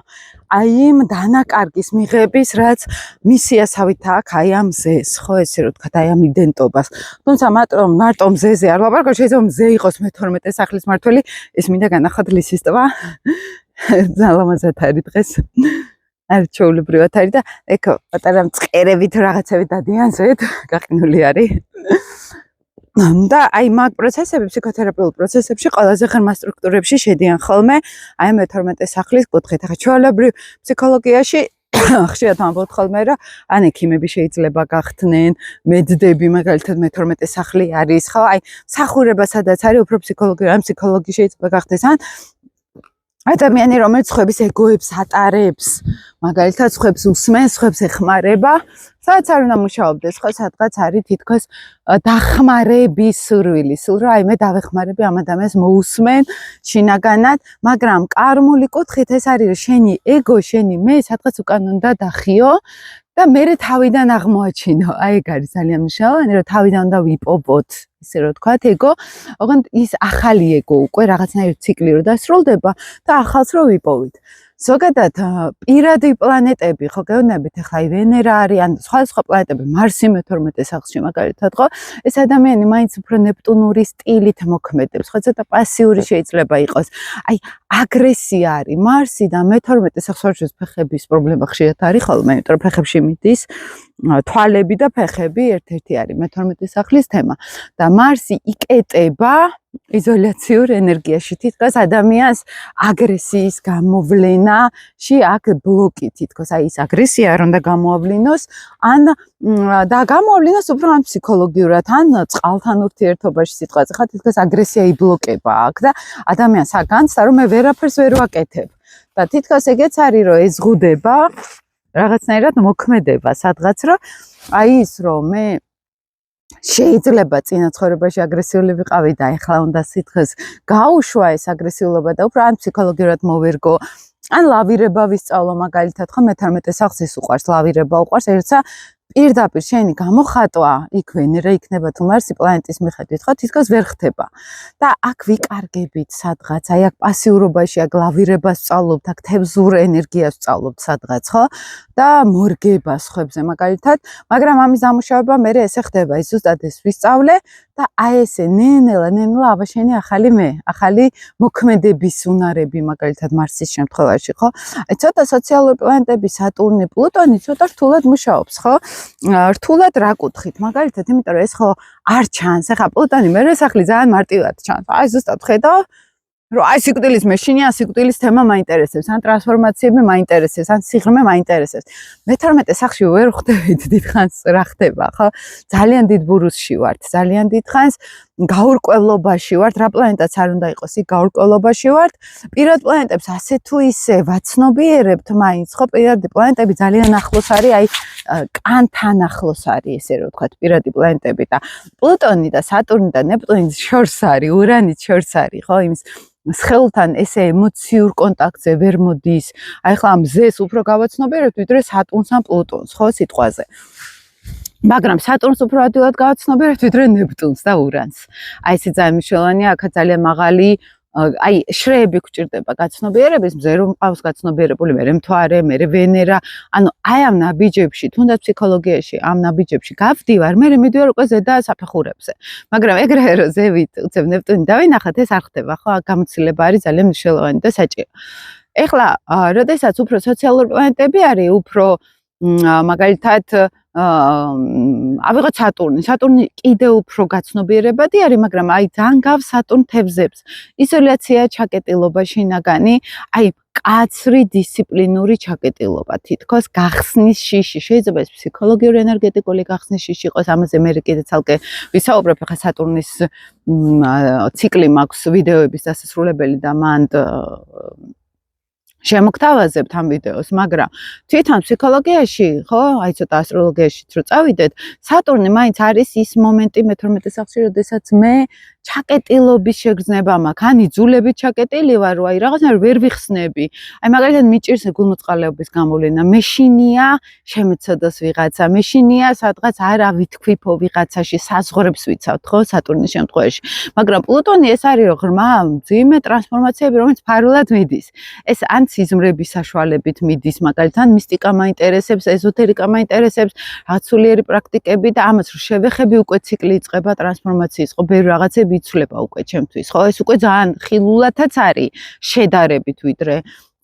აი იმ დანაკარგის მიღების, რაც მისიასავით აქვს აი ამ მზეს, ხო, ესე რომ ვთქვათ, აი ამ იდენტობას. თუმცა მარტო მზეზე არ ლაპარაკობ, შეიძლება მზე იყოს მე-12 სახლის მართველი, ეს მინდა განახოთ ლისის ტბა. ძალამაზად არის დღეს. არ ჩაულებრივად არის და ეკ პატარა მწყერები თუ რაღაცები დადიან ზედ, გაყინული არის. და აი მაგ პროცესები ფსიქოთერაპიულ პროცესებში ყველაზე ღრმა სტრუქტურებში შედიან ხოლმე აი მე-12 სახლის კუთხით. ახლა ჩვეულებრივ ფსიქოლოგიაში ხშირად ამბობთ ხოლმე, რომ ან ექიმები შეიძლება გახდნენ, მედდები, მაგალითად მე-12 სახლი არის, ხო? აი, მსახურება სადაც არის, უფრო ფსიქოლოგი შეიძლება გახდეს, ან ადამიანი, რომელიც ხვების ეგოებს ატარებს, მაგალითად ხვებს უსმენს, ხვებს ეხმარება, სადაც არ უნდა მუშაობდეს, ხო, სადღაც არის თითქოს დახმარების სურვილი, სულ რომ აი მე დავეხმარები ამ ადამიანს, მოусმენ შინაგანად, მაგრამ კარმული კუთხით ეს არის, რომ შენი ეგო, შენი მე სადღაც უკან უნდა დახიო და მე თავიდან აღმოაჩინო. აი ეგ არის ძალიან მნიშვნელოვანი, რომ თავიდან უნდა ვიპოვოთ, ისე რომ თქვა, ეგო, ოღონდ ის ახალი ეგო უკვე რაღაცნაირი ციკლი რო დასრულდება და ახალს რო ვიპოვით. ზოგადად პირადი პლანეტები, ხო გეუბნებით, ახლა აი ვენერა არის, ან სხვა პლანეტები, მარსი მე-12 სახლში მაგალითად, ხო? ეს ადამიანი მაინც უფრო ნეპტუნური სტილით მოქმედებს, ხო, ცოტა პასიური შეიძლება იყოს. აი აგრესია არის მარსი და მე-12 სახლში ფეხების პრობლემა ხშირად არის ხოლმე, იმიტომ რომ ფეხებში მიდის თვალები და ფეხები ერთ-ერთი არის მე-12 სახლის თემა და მარსი იკეტება იზოლაციურ ენერგიაში, თითქოს ადამიანს აგრესიის გამოვლენაში აქ ბლოკი, თითქოს აი ეს აგრესია არ უნდა გამოავლინოს, ან და გამოავლინოს უფრო ან ფსიქოლოგიურად, ან წყალთან ურთიერთობაში სიტყვაზე, ხა თითქოს აგრესია იბლოკება აქ და ადამიანს აგანცდა, რომ მე ვერაფერს ვერ ვაკეთებ. და თითქოს ეგეც არის, რომ ეზღუდება რაღაცნაირად მოქმედება სადღაც, რომ აი ის რომ მე შეიძლება წინა ცხოვრებაში აგრესიული ვიყავი და ეხლა უნდა სითხეს გაუშვა ეს აგრესიულობა და უფრო ან ფსიქოლოგიურად მოვერგო, ან ლავირება ვისწავლო მაგალითად, ხო მე-12 სახლს ის უყვარს, ლავირება უყვარს, ერთსა პირდაპირ შენი გამოხატვა, იქ ვენერა იქნება თუ მარსი პლანეტის მიხედვით, ხო, თითქოს ვერ ხდება. და აქ ვიკარგებით სადღაც, აი აქ პასიურობაში, აქ ლავირებას ვსწავლობთ, აქ თევზურ ენერგიას ვსწავლობთ სადღაც, ხო? და მორგებას ხვებზე მაგალითად, მაგრამ ამის დამუშავება მე ესე ხდება, ის ზუსტად ეს ვისწავლე და აი ესე ნენელა ავაშენი ახალი მე, ახალი მოქმედების უნარები მაგალითად მარსის შემთხვევაში, ხო? აი ცოტა სოციალური პლანეტები, სატურნი, პლუტონი ცოტა რთულად მუშაობს, ხო? რთულად რა კუთხით? მაგალითად, იმიტომ რომ ეს ხო არ ჩანს, ახლა პლუტონი მერვე სახლი ძალიან მარტივად ჩანს. აი ზუსტად ხედავ რომ აი სიკვდილის მეშინი, ან სიკვდილის თემა მაინტერესებს, ან ტრანსფორმაციები მაინტერესებს, ან სიღრმე მაინტერესებს. მე-12 სახლში ვერ ხვდებით დიდხანს რა ხდება, ხო? ძალიან დიდ ბურუსში ვართ, ძალიან დიდხანს გაურკვევლობაში ვართ, რა პლანეტაც არ უნდა იყოს, იქ გაურკვევლობაში ვართ. პირად პლანეტებს ასე თუ ისე ვაცნობიერებთ მაინც, ხო? პირადი პლანეტები ძალიან ახლოს არის, აი კანთან ახლოს არის, ესე რომ ვთქვათ, პირადი პლანეტები და პლუტონი და სატურნი და ნეპტუნი შორს არის, ურანიც შორს არის, ხო? იმის სხეულთან ესე ემოციურ კონტაქტზე ვერ მოდის. აი ხლა მზეს უფრო გავაცნობიერებთ ვიდრე სატურნს ან პლუტონს, ხო, სიტყვაზე. მაგრამ სატურნს უფრო ადვილად გავაცნობიერებთ ვიდრე ნეპტუნს და ურანს. აი ესე ძალიან მნიშვნელოვანია, აქ ძალიან მაღალი აი შრეები გვჭირდება გაცნობიერების, მზე რომ მყავს გაცნობიერებული, მე მთვარე, მე ვენერა, ანუ აი ამ ნაბიჯებში, თუნდაც ფსიქოლოგიაში, ამ ნაბიჯებში გავდივარ, მე მიდივარ უკვე ზედა საფეხურებზე. მაგრამ ეგრე რომ ზევით უცებ ნეპტუნი დავინახოთ, ეს არ ხდება, ხო? გამოცდილება არის ძალიან მნიშვნელოვანი და საჭირო. ეხლა, როდესაც უფრო სოციალური პლანეტები არის, უფრო მაგალითად ავიღოთ სატურნი კიდე უფრო გაცნობიერებადი არის, მაგრამ აი ძალიან გავს სატურნ თევზებს. იზოლაცია, ჩაკეტილობა შინაგანი, აი კაცრი დისციპლინური ჩაკეტილობა, თითქოს გახსნის შიში, შეიძლება ეს ფსიქოლოგიური ენერგეტიკული გახსნის შიში იყოს, ამაზე მე კიდე ცალკე ვისაუბრებ, ახლა სატურნის ციკლი მაქვს ვიდეოების დასასრულებელი და მანდ შემოგთავაზებთ ამ ვიდეოს, მაგრამ თვითონ ფსიქოლოგიაში, ხო, აი ცოტა ასტროლოგიაშიც რო წავიდეთ, სატურნი მაინც არის ის მომენტი მე-12 სახლში, როდესაც მე ჩაკეტილობის შეგრძნება მაქვს, ან იძულებით ჩაკეტილი ვარ, რომ აი რაღაცნაირად ვერ ვიხსნები. აი მაგალითად მიჭირს გულმოწყალეობის გამოვლენა, მეშინია შემეცადოს ვიღაცა, მეშინია სადღაც არა ვითქვიფო ვიღაცაში, საზღვრებს ვიცავთ, ხო, სატურნის შემთხვევაში. მაგრამ პლუტონი ეს არის რომ ღრმა, მძიმე ტრანსფორმაციები, რომელიც ფარულად მიდის. ეს ან სიზმრების საშუალებით მიდის, მაგალითად, მისტიკა მაინტერესებს, ეზოთერიკა მაინტერესებს, რაცულიერი პრაქტიკები და ამას რომ შევეხები, უკვე ციკლი იწყება ტრანსფორმაციის, ხო, ბევრი რაღაცები იცვლება უკვე ჩემთვის, ხო? ეს უკვე ძალიან ხილულადაც არის შედარებით ვიდრე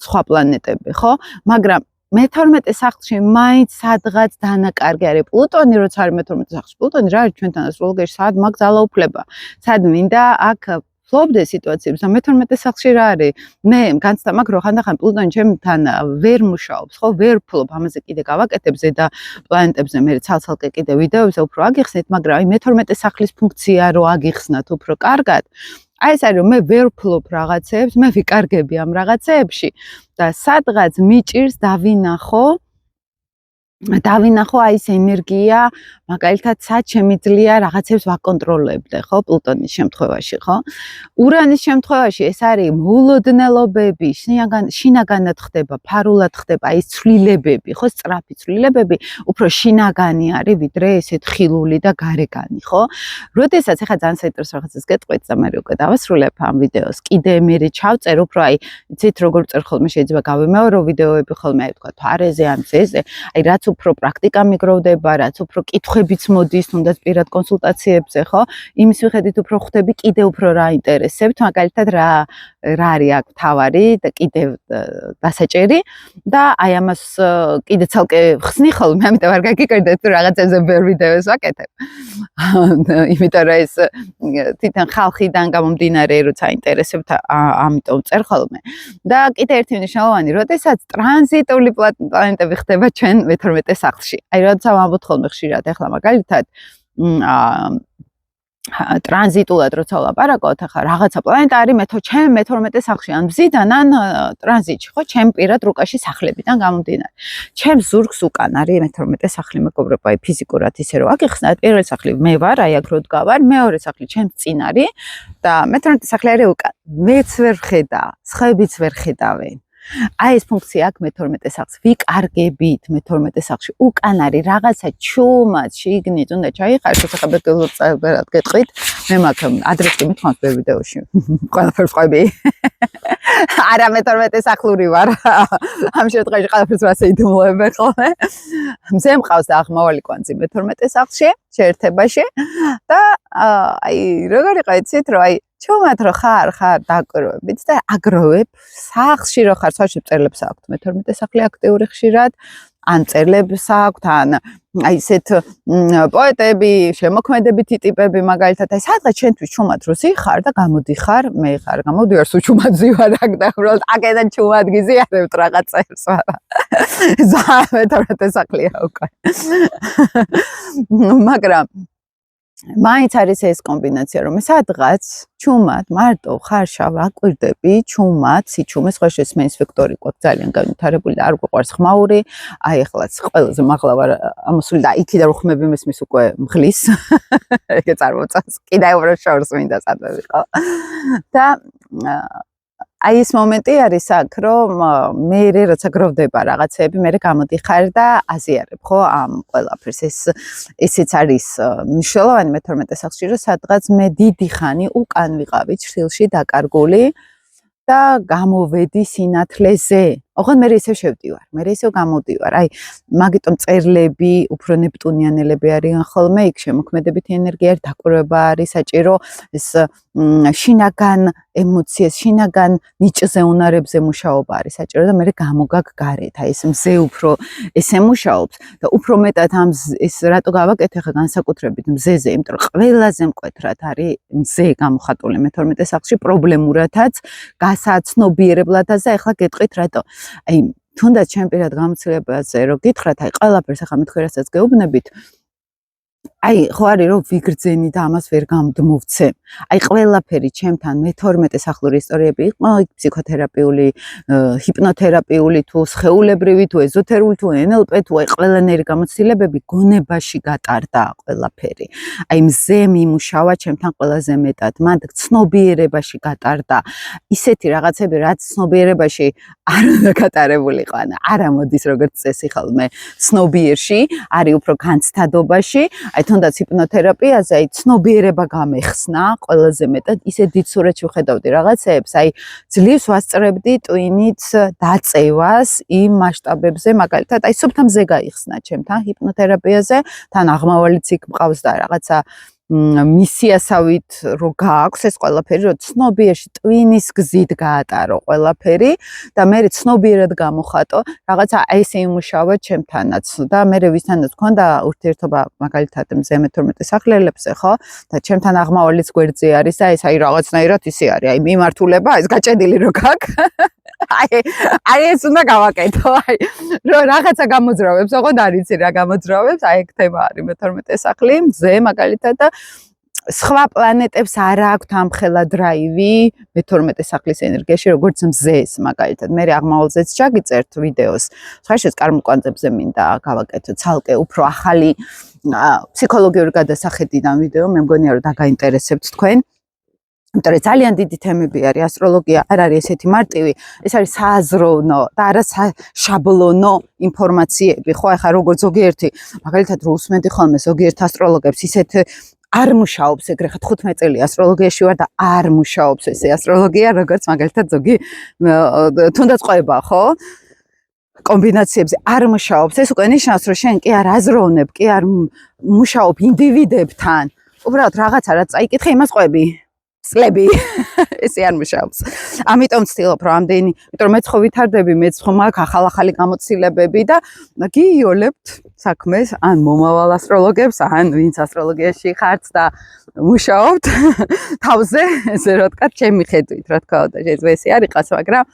სხვა პლანეტები, ხო? მაგრამ მე-12 სახლში მაინც სადღაც დანაკარგი არის. პლუტონი როცა არის მე-12 სახლში, პლუტონი რა არის ჩვენთან ასტროლოგიაში, სად მაგ ძალაუფლება, სად მინდა აქ ფლობდე სიტუაციებს და მე-12 სახლში რა არის? მე განცდა მაქვს რომ ხანდახან პლუტონი ჩემთან ვერ მუშაობს, ხო, ვერ ფლობ, ამაზე კიდე გავაკეთებ ზედა პლანეტებზე მე ცალ-ცალკე კიდე ვიდეოებზე უფრო აგიხსნით, მაგრამ აი მე-12 სახლის ფუნქცია რო აგიხსნათ უფრო კარგად. აი ეს არის რომ მე ვერ ფლობ რაღაცებს, მე ვიკარგები ამ რაღაცეებში და სადღაც მიჭირს დავინახო აი ეს ენერგია, მაგალითად, სად შემიძლია რაღაცებს ვაკონტროლებდე, ხო, პლუტონის შემთხვევაში, ხო? ურანის შემთხვევაში ეს არის მოულოდნელობები, შინაგანად ხდება, ფარულად ხდება, აი ეს ცვლილებები, ხო, სწრაფი ცვლილებები, უფრო შინაგანი არის, ვიდრე ესეთ ხილული და გარეგანი, ხო? როდესაც ახლა ძალიან საინტერესო რაღაცას გეტყვით და მე უკვე დავასრულებ ამ ვიდეოს, კიდე მე ჩავწერ, უფრო აი, იცით როგორ წერ ხოლმე შეიძლება გავიმეორო ვიდეოები ხოლმე, აი თქვა თარეზე ან ძეზე, აი რაც უფრო პრაქტიკა მიგროვდება, რაც უფრო კითხვებიც მოდის, თუნდაც პირად კონსულტაციებზე, ხო? იმის მიხედვით უფრო ხვდები კიდე უფრო რა ინტერესებთ, მაგალითად რა არის აქ თავარი და კიდე დასაჭერი და აი ამას კიდე ცალკე ხსნი ხოლმე, ამიტომ არ გაგიკეთეთ თუ რაღაცებზე ბევრ ვიდეოს ვაკეთებ. იმიტომ რომ ეს თვითონ ხალხიდან გამომდინარე, როცა ინტერესებთ, ამიტომ წერ ხოლმე. და კიდე ერთი მნიშვნელოვანი, როდესაც ტრანზიტული პლანეტები ხდება ჩვენ მე-12 სახლში. აი როცა ვამბობთ ხოლმე ხშირად, ახლა მაგალითად ტრანზიტულად როცა ვლაპარაკობთ, ახლა რაღაცა პლანეტა არის ჩემ მე-12 სახლში, ან მზიდან, ან ტრანზიტში, ხო, ჩემ პირად რუკაში სახლებიდან გამომდინარე. ჩემ ზურგს უკან არის მე-12 სახლი, მეგობრებო, აი ფიზიკურად ისე რომ აგიხსნათ, პირველი სახლი მე ვარ, აი აქ რო დგავარ, მეორე სახლი ჩემს წინ არის და მე-12 სახლი არის უკან. მეც ვერ ვხედა, სხვაებიც ვერ ხედავენ. აი ეს ფუნქცია აქვს მე-12 სახლს. ვიკარგებით მე-12 სახლში. უკან არის რაღაცა ჩუმად, შიგნით უნდა ჩაიხაროს, სახელმწიფოებად გეტყვით. მე მაგ ადრეს კი მithქვამთ ბევრ ვიდეოში. ყველაფერს ყვები. არა მე-12 სახლური ვარ. ამ შემთხვევაში ყველაფერს ვასეიდუმლოებ ხოლმე. მზე მყავს და აღმავალი კვანძი მე-12 სახლში, შეერთებაში და აი როგორ იყო იცით რომ აი ჩუმად რო ხარ დაკროვებით და აგროვებ სახლში რო ხარ, სახლში წერლებს აქვთ მე-12 სახლი აქტიური ხშირად, ან წერლებს აქვთ, ან აი ესეთ პოეტები, შემოქმედებითი ტიპები, მაგალითად, აი სადღაც ჩვენთვის ჩუმად რო ზიხარ და გამოდიხარ, მე ხარ გამოდივარ, სულ ჩუმად ზივარ აქ და უბრალოდ აქედან ჩუმად გიზიარებთ რაღაცებს, მაგრამ ზა მე-12 სახლია უკვე. მაგრამ მაინც არის ეს კომბინაცია, რომ სადღაც ჩუმად მარტო ხარშავ აკვირდები, ჩუმად, სიჩუმე, სხვა შესმენის ვექტორი გვაქვს ძალიან განვითარებული და არ გვიყვარს ხმაური. აი ახლაც ყველაზე მაღლა ვარ ამოსული და იქიდან ხმები მესმის უკვე მღლის. ეგე წარმოწას. კიდე უფრო შორს მინდა წადები, ხო? და აი ეს მომენტი არის აქ, რომ მე როცა გროვდება რაღაცები, მე გამოდიხარ და აზიარებ, ხო, ამ ყველაფერს. ესეც არის მნიშვნელოვანი მე-12 სახლში, რომ სადღაც მე დიდი ხანი უკან ვიყავი ჩრდილში დაკარგული და გამოვედი სინათლეზე. ოღონდ მე ისევ შევდივარ, მე ისევ გამოდივარ. აი, მაგიტომ წერლები, უფრო ნეპტუნიანელები არიან ხოლმე, იქ შემოქმედებითი ენერგია არის, დაკვირვება არის საჭირო, ეს შინაგან ემოციას, შინაგან ნიჭზე უნარებზე მუშაობა არის საჭირო და მე გამოგაგ გარეთ. აი ეს მზე უფრო ესე მუშაობს და უფრო მეტად ამ ეს რატო გავაკეთე ხა განსაკუთრებით მზეზე, იმიტომ რომ ყველაზე მკვეთრად არის მზე გამოხატული მე-12 სახლში პრობლემურადაც, გასაცნობიერებლადაც და ეხლა გეტყვით რატო. აი, თუნდაც ჩემ პირად გამოცდილებაზე რო გითხრათ, აი ყველაფერს ახლა მეთქვი რასაც გეუბნებით, აი ხო არის რომ ვიგრძენი და ამას ვერ გამოვცემ. აი ყველაფერი ჩემთან მე-12 სახლური ისტორიები იყო, ფსიქოთერაპიული, ჰიპნოთერაპიული თუ სხეულებრივი თუ ეზოთერული თუ NLP თუ აი ყველანაირი გამოცდილებები გონებაში გატარდა ყველაფერი. აი მზე მიმუშავა ჩემთან ყველაზე მეტად, მან ცნობიერებაში გატარდა. ისეთი რაღაცები, რაც ცნობიერებაში არ უნდა გატარებულიყო, არა მოდის როგორც წესი ხოლმე ცნობიერში, არის უფრო განცდადობაში. აი თუნდაც ჰიპნოთერაპიაზე აი ცნობიერება გამეხსნა ყველაზე მეტად ისე დიდ სურათში ვხედავდი რაღაცეებს, აი ძლივს ვასწრებდი ტვინით დაწევას იმ მასშტაბებზე, მაგალითად აი სუფთა მზე გაიხსნა ჩემთან ჰიპნოთერაპიაზე, თან აღმავალიც იქ მყავს და რაღაცა მისიასავით რო გააქვს ეს ყველაფერი, რომ ცნობიერში ტვინის გზით გაატარო ყველაფერი და მე ცნობიერად გამოხატო, რაღაცა ესე იმუშავა ჩემთანაც და მე ვისთანაც მქონდა ურთიერთობა მაგალითად მზე მე-12 სახლელებზე, ხო? და ჩემთან აღმავალიც გვერდზე არის და ეს აი რაღაცნაირად ისე არის, აი მიმართულება, ეს გაჭედილი რო გაქვს. აი ეს უნდა გავაკეთო, აი რომ რაღაცა გამოძრავებს, ოღონდ არ იცი რა გამოძრავებს, აი ეგ თემა არის მე-12 სახლი, მზე მაგალითად და სხვა პლანეტებს არ აქვთ ამხელა დრაივი მე-12 სახლის ენერგიაში, როგორც მზეს მაგალითად. მე აღმავალზეც ჩაგიწერთ ვიდეოს. ხარშეს კარმკვანძებზე მინდა გავაკეთო ცალკე უფრო ახალი ფსიქოლოგიური გადასახედიდან ვიდეო, მე მგონია რომ დაგაინტერესებთ თქვენ. იმიტომ რომ ძალიან დიდი თემები არის ასტროლოგია, არ არის ესეთი მარტივი, ეს არის სააზროვნო და არა შაბლონო ინფორმაციები, ხო? ახლა როგორ ზოგიერთი, მაგალითად რო უსმენდი ხოლმე ზოგიერთ ასტროლოგებს, ისეთ არ მუშაობს ეგრე ხა 15 წელი ასტროლოგიაში ვარ და არ მუშაობს ესე ასტროლოგია, როგორც მაგალითად ზოგი თუნდაც ყვება, ხო? კომბინაციებზე არ მუშაობს. ეს უკვე ნიშნავს, რომ შენ კი არ აზროვნებ, კი არ მუშაობ ინდივიდებთან. უბრალოდ რაღაცა რაც წაიკითხე, იმას ყვები. სლები ესე არ მუშაობს. ამიტომ ვცდილობ რომ ამდენი, იმიტომ რომ მეც ხო ვითარდები, მეც ხო მაქვს ახალ-ახალი გამოცდილებები და გიოლებთ საქმეს, ან მომავალ ასტროლოგებს, ან ვინც ასტროლოგიაში ხართ და მუშაობთ თავზე, ესე რა თქვა, ჩემი ხედვით, რა თქვა, და შეიძლება ესე არ იყას, მაგრამ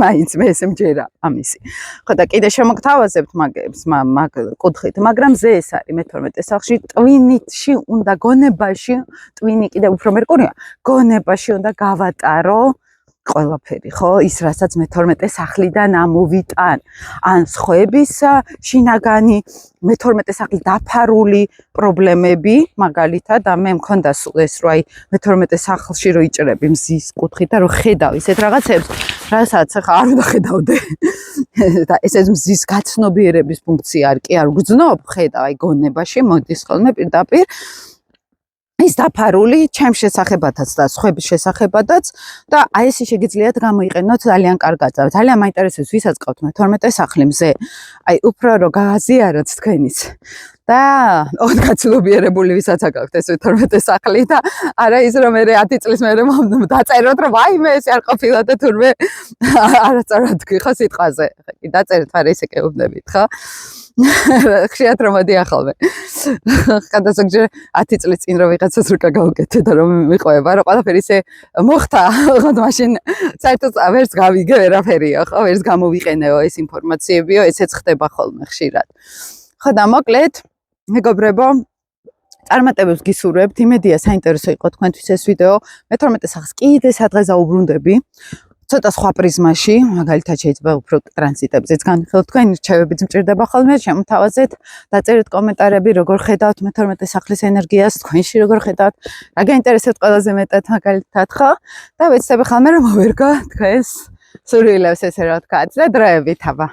მაინც მე ესე მჯერა ამისი. ხო და კიდე შემოგთავაზებთ მაგ კუთხით, მაგრამ ზე ეს არის მე-12 სახლში ტვინში უნდა გონებაში, ტვინი კიდე უფრო მერკურია, გონებაში უნდა გავატარო ყველაფერი, ხო? ის რასაც მე-12 სახლიდან ამოვიტან. ან სხვების შინაგანი მე-12 სახლი დაფარული პრობლემები, მაგალითად, და მე მქონდა სულ ეს რო აი მე-12 სახლში რო იჭრები მზის კუთხით და რო ხედავ ისეთ რაღაცებს, რასაც ახლა არ უნდა ხედავდე. და ესეც მზის გაცნობიერების ფუნქცია არ კი არ გძნობ, ხედავ აი გონებაში მოდის ხოლმე პირდაპირ ის დაფარული ჩემ შესახებათაც და სხვების შესახებადაც და აი ეს შეგიძლიათ გამოიყენოთ ძალიან კარგად. ძალიან მაინტერესებს ვისაც ყავთ მე-12 სახლი მზე. აი უფრო რო გააზიაროთ თქვენიც. და ოღონდ გაცნობიერებული ვისაც აქვს ეს მე-12 სახლი და არა ის რომ მე 10 წლის მერე დაწეროთ რომ ვაიმე ეს არ ყოფილა და თურმე არაწარად გიხო სიტყვაზე. დაწერეთ, არა ისე კეუბნებით, ხო? ხშირად რომ მოდიახალმე. ხოდა ზოგჯერ 10 წლის წინ რომ ვიღაცას რუკა გავუკეთე და რომ მიყვება, რომ ყველაფერი ისე მოხდა, ხოდა მაშინ საერთოდ ვერც გავიგე ვერაფერიო, ხო? ვერც გამოვიყენეო ეს ინფორმაციებიო, ესეც ხდება ხოლმე ხშირად. ხო და მოკლედ მეგობრებო, წარმატებებს გისურვებთ. იმედია საინტერესო იყო თქვენთვის ეს ვიდეო. მე-12 სახლს კიდე სადღაც დაუბრუნდები. ცოტა სხვა პრიზმაში, მაგალითად შეიძლება უფრო ტრანზიტებზეც განხილოთ, თქვენი რჩევებიც მჭირდება ხოლმე, შემოთავაზეთ, დაწერეთ კომენტარები, როგორ ხედავთ მე-12 სახლის ენერგიას, თქვენში როგორ ხედავთ, რა გაინტერესებთ ყველაზე მეტად მაგალითად, ხო? და ვეცდები ხოლმე რომ მოვერგო თქვენს სურვილებს, ესე რა ვთქვათ, და დროებით, აბა.